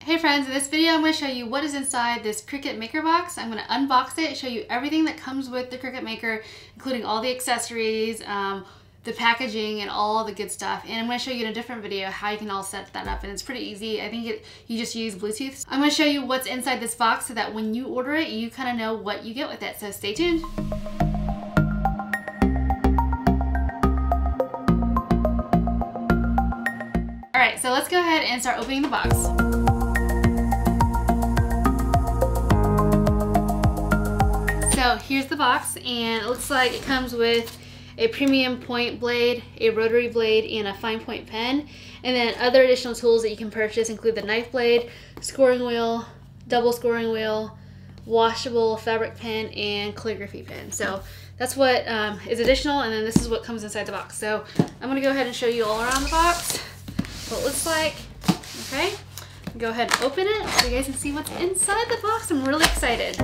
Hey friends, in this video I'm going to show you what is inside this Cricut Maker box. I'm going to unbox it, show you everything that comes with the Cricut Maker, including all the accessories, the packaging, and all the good stuff. And I'm going to show you in a different video how you can all set that up, and it's pretty easy. I think you just use Bluetooth. I'm going to show you what's inside this box so that when you order it, you kind of know what you get with it. So stay tuned. Alright, so let's go ahead and start opening the box. So here's the box, and it looks like it comes with a premium point blade, a rotary blade, and a fine point pen. And then other additional tools that you can purchase include the knife blade, scoring wheel, double scoring wheel, washable fabric pen, and calligraphy pen. So that's what is additional, and then this is what comes inside the box. So I'm going to go ahead and show you all around the box what it looks like. Okay, go ahead and open it so you guys can see what's inside the box. I'm really excited.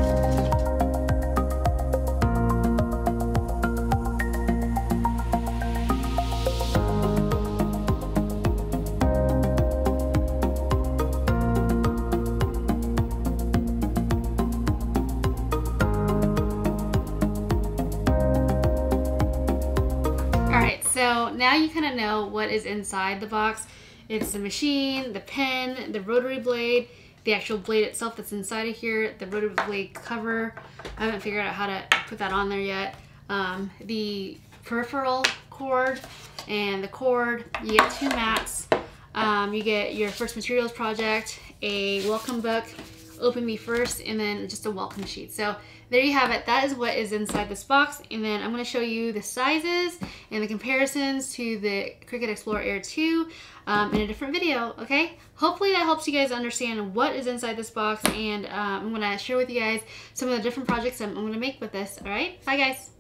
So now you kind of know what is inside the box. It's the machine, the pen, the rotary blade, the actual blade itself that's inside of here, the rotary blade cover. I haven't figured out how to put that on there yet. The peripheral cord and the cord. You get 2 mats. You get your first materials project, a welcome book, Open Me First, and then just a welcome sheet. So there you have it. That is what is inside this box. And then I'm going to show you the sizes and the comparisons to the Cricut Explore Air 2 in a different video, okay? Hopefully that helps you guys understand what is inside this box, and I'm going to share with you guys some of the different projects I'm going to make with this, all right? Bye guys.